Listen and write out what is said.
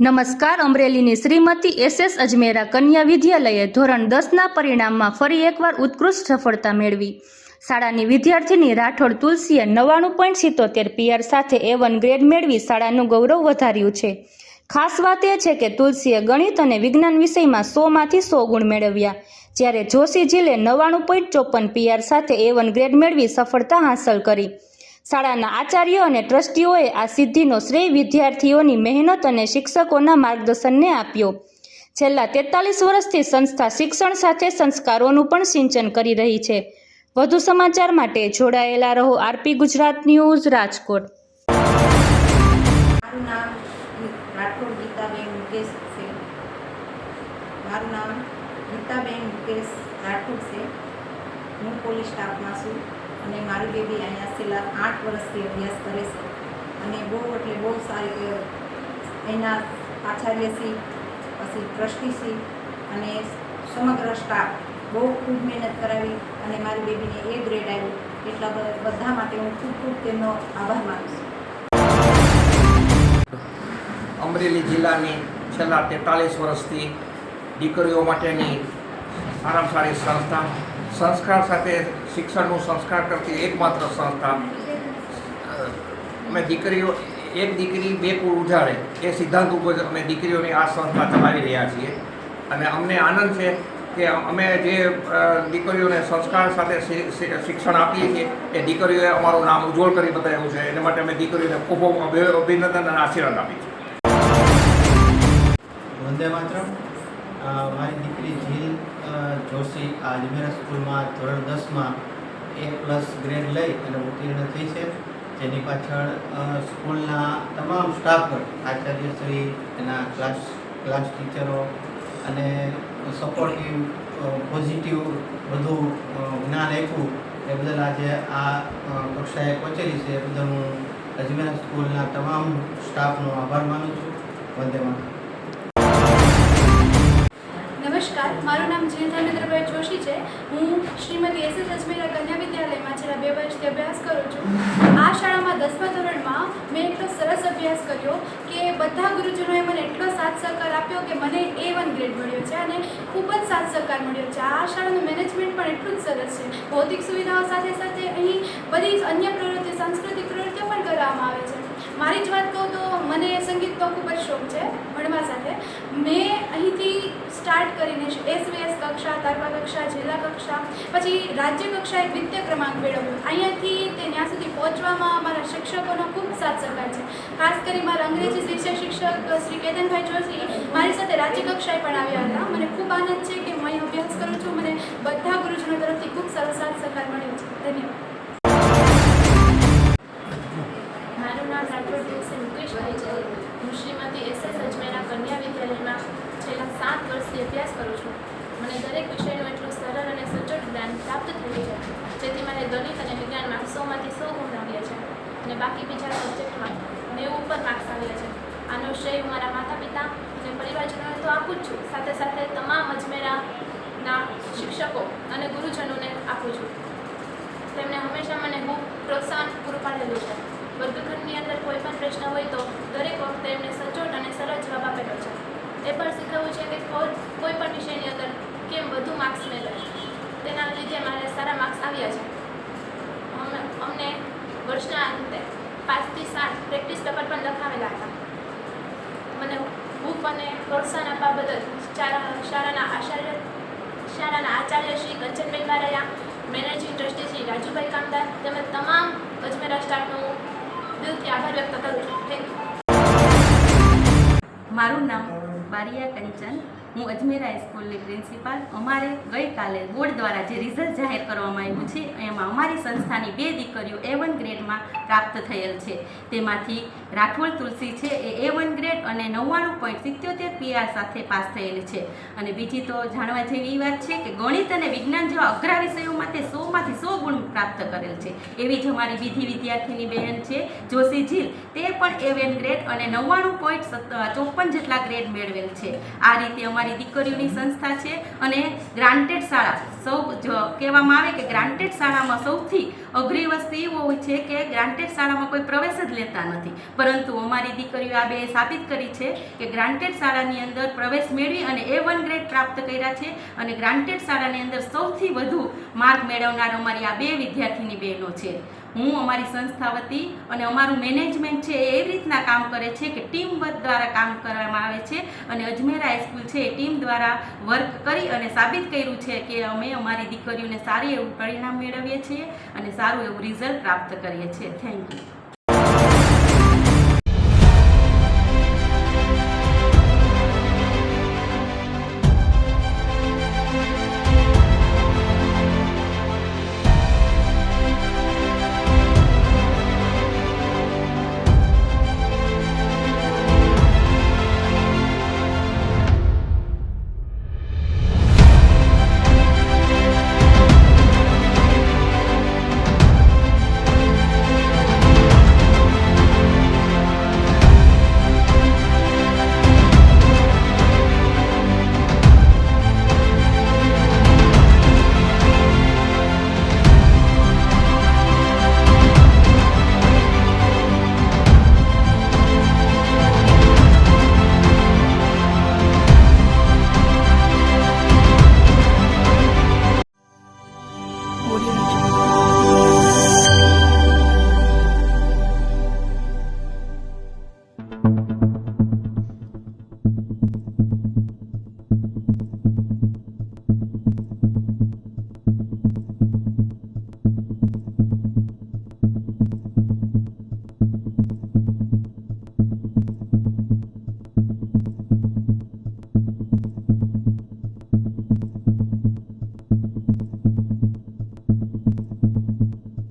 નમસ્કાર. અમરેલીની શ્રીમતી SS અજમેરા કન્યા વિદ્યાલયે ધોરણ 10ના પરિણામમાં ફરી એકવાર ઉત્કૃષ્ટ સફળતા મેળવી. શાળાની વિદ્યાર્થીની રાઠોડ તુલસીએ 99.77 PR સાથે A1 ગ્રેડ મેળવી શાળાનું ગૌરવ વધાર્યું છે. ખાસ વાત એ છે કે તુલસીએ ગણિત અને વિજ્ઞાન વિષયમાં 100માંથી 100 ગુણ મેળવ્યા, જ્યારે જોશી જીલે 99.54 PR સાથે A1 ગ્રેડ મેળવી સફળતા હાંસલ કરી. શાળાના આચાર્યો અને ટ્રસ્ટીઓએ આ સિદ્ધિનો શ્રેય વિદ્યાર્થીઓની મહેનત અને શિક્ષકોના માર્ગદર્શનને આપ્યો. છેલ્લા 43 વર્ષથી સંસ્થા શિક્ષણ સાથે સંસ્કારોનું પણ સિંચન કરી રહી છે. વધુ સમાચાર માટે જોડાયેલા રહો. RP Gujarat news, Rajkot. મારું નામ રાઠોડ ગીતાબેન મુકેશ છે. મારું નામ ગીતાબેન મુકેશ રાઠોડ છે. હું પોલીસ સ્ટાફમાં છું અને મારી બેબી અહીંયા છેલ્લા 8 વર્ષથી અભ્યાસ કરે છે અને બહુ સારી એના આચાર્યશ્રી, પછી ટ્રસ્ટીશ્રી અને સમગ્ર સ્ટાફ ખૂબ મહેનત કરાવી અને મારી બેબીને A ગ્રેડ આવ્યો. એટલા બધા માટે હું ખૂબ તેમનો આભાર માનું છું. અમરેલી જિલ્લાની છેલ્લા 43 વર્ષથી દીકરીઓ માટેની સારામાં સારી સંસ્થા, સંસ્કાર સાથે શિક્ષણનું સંસ્કાર કરતી એકમાત્ર સંસ્થા. અમે દીકરીઓ, એક દીકરી બે કુળ ઉજાડે એ સિદ્ધાંત ઉપર અમે દીકરીઓની આ સંસ્થા ચલાવી રહ્યા છીએ અને અમને આનંદ છે કે અમે જે દીકરીઓને સંસ્કાર સાથે શિક્ષણ આપીએ છીએ એ દીકરીઓએ અમારું નામ ઉજ્જવળ કરી બતાવ્યું છે. એના માટે અમે દીકરીઓને ખૂબ અભિનંદન અને આશીર્વાદ આપીએ છીએ. વંદે માતરમ. મારી દીકરી જીલ જોશી આ અજમેરા સ્કૂલમાં ધોરણ 10માં A+ ગ્રેડ લઈ અને ઉત્તીર્ણ થઈ છે, જેની પાછળ સ્કૂલના તમામ સ્ટાફ, આચાર્યશ્રી, એના ક્લાસ ટીચરો અને સપોર્ટિવ, પોઝિટિવ બધું જ્ઞાન આપ્યું એ બદલ આજે આ કક્ષાએ પહોંચેલી છે. એ બદલ હું અજમેરા સ્કૂલના તમામ સ્ટાફનો આભાર માનું છું. વંદે માતરમ. નમસ્કાર, મારું નામ જીલ ધર્મેન્દ્રભાઈ જોશી છે. હું શ્રીમતી SS અજમેરા કન્યા વિદ્યાલયમાં છેલ્લા 2 વર્ષથી અભ્યાસ કરું છું. આ શાળામાં 10મા ધોરણમાં મેં એટલો સરસ અભ્યાસ કર્યો કે બધા ગુરુજનોએ મને એટલો સાથ સહકાર આપ્યો કે મને A1 ગ્રેડ મળ્યો છે અને ખૂબ જ સાથ સહકાર મળ્યો છે. આ શાળાનું મેનેજમેન્ટ પણ એટલું જ સરસ છે. ભૌતિક સુવિધાઓ સાથે સાથે અહીં બધી અન્ય પ્રવૃત્તિઓ, સાંસ્કૃતિક પ્રવૃત્તિઓ પણ કરવામાં આવે છે. મારી જ વાત કહું તો મને સંગીતનો ખૂબ જ શોખ છે ભણવા સાથે. મેં અહીંથી સ્ટાર્ટ કરીને SVS કક્ષા, તાલુકા કક્ષા, જિલ્લા કક્ષા, પછી રાજ્ય કક્ષાએ દ્વિતીય ક્રમાંક મેળવ્યો. અહીંયાથી તે ત્યાં સુધી પહોંચવામાં મારા શિક્ષકોનો ખૂબ સાથ સહકાર છે. ખાસ કરી મારા અંગ્રેજી વિષય શિક્ષક શ્રી કેતનભાઈ જોશી મારી સાથે રાજ્ય કક્ષાએ પણ આવ્યા હતા. મને ખૂબ આનંદ છે કે હું અહીં અભ્યાસ કરું છું. મને બધા ગુરુજનો તરફથી ખૂબ સારો સાથ સહકાર મળ્યો છે. ધન્યવાદ. મારું નામ રાઠોડ તુલસી મુકેશભાઈ છે. હું શ્રીમતી SS અજમેરા કન્યા વિદ્યાલયમાં છેલ્લા 7 વર્ષથી અભ્યાસ કરું છું. મને દરેક વિષયનું એટલું સરળ અને સચોટ જ્ઞાન પ્રાપ્ત થયું છે, જેથી મને ગણિત અને વિજ્ઞાનમાં 100માંથી 100 ગુણ આવ્યા છે અને બાકી બીજા સબ્જેક્ટમાં 90 ઉપર માર્ક્સ આવ્યા છે. આનો શ્રેય હું મારા માતા પિતા અને પરિવારજનોને તો આપું જ છું, સાથે સાથે તમામ અજમેરાના શિક્ષકો અને ગુરુજનોને આપું છું. તેમણે હંમેશા મને ખૂબ પ્રોત્સાહન પૂરું પાડેલું છે. વર્ગખંડની અંદર કોઈ પણ પ્રશ્ન હોય તો દરેક વખતે એમને સચોટ અને સરળ જવાબ આપેલો છે. એ પણ શીખવવું છે કે કોઈ પણ વિષયની અંદર કેમ વધુ માર્ક્સ મેળવે. તેના લીધે મારે સારા માર્ક્સ આવ્યા છે. અમને વર્ષના અંતે 5 થી 7 પ્રેક્ટિસ પેપર પણ લખાવેલા હતા. મને ખૂબ અને પ્રોત્સાહન આપવા બદલ શાળાના આચાર્ય શ્રી કંચનબેન બારૈયા, મેનેજિંગ ટ્રસ્ટી શ્રી રાજુભાઈ કામદાર તેમજ તમામ અજમેરા સ્ટાફનો દિલથી આભાર વ્યક્ત કરું છું. Thank you. મારું નામ બારિયા કંચન. હું અજમેરા સ્કૂલની પ્રિન્સિપાલ. અમારે ગઈકાલે બોર્ડ દ્વારા જે રિઝલ્ટ જાહેર કરવામાં આવ્યું છે એમાં અમારી સંસ્થાની 2 દીકરીઓ A1 ગ્રેડમાં પ્રાપ્ત થયેલ છે. તેમાંથી રાઠોડ તુલસી છે એ A1 ગ્રેડ અને 99.77 PR સાથે પાસ થયેલી છે. અને બીજી તો જાણવા જેવી વાત છે કે ગણિત અને વિજ્ઞાન જેવા અઘરા વિષયોમાં તે 100માંથી 100 ગુણ પ્રાપ્ત કરેલ છે. એવી જ અમારી બીજી વિદ્યાર્થીની બહેન છે જોશી જીલ, તે પણ A1 ગ્રેડ અને 99.54 જેટલા ગ્રેડ મેળવેલ છે. આ રીતે અમારી દીકરીઓની સંસ્થા છે. અને ગ્રાન્ટેડ શાળા કહેવામાં આવે કે ગ્રાન્ટેડ શાળામાં સૌથી અઘરી વસ્તુ એવું હોય છે કે ગ્રાન્ટેડ શાળામાં કોઈ પ્રવેશ જ લેતા નથી, પરંતુ અમારી દીકરીઓ આ બે સાબિત કરી છે કે ગ્રાન્ટેડ શાળાની અંદર પ્રવેશ મેળવી અને A1 ગ્રેડ પ્રાપ્ત કર્યા છે. અને ગ્રાન્ટેડ શાળાની અંદર સૌથી વધુ માર્ક મેળવનાર અમારી આ બે વિદ્યાર્થીની બહેનો છે. હું અમારી સંસ્થા વતી અને અમારું મેનેજમેન્ટ છે એ એવી રીતના કામ કરે છે કે ટીમ વર્ક દ્વારા કામ કરવામાં આવે છે. અને અજમેરા હાઈસ્કૂલ છે એ ટીમ દ્વારા વર્ક કરી અને સાબિત કર્યું છે કે અમે અમારી દીકરીઓને સારી એવું પરિણામ મેળવીએ છીએ અને સારું એવું રિઝલ્ટ પ્રાપ્ત કરીએ છીએ. Thank you. Audio Jungle.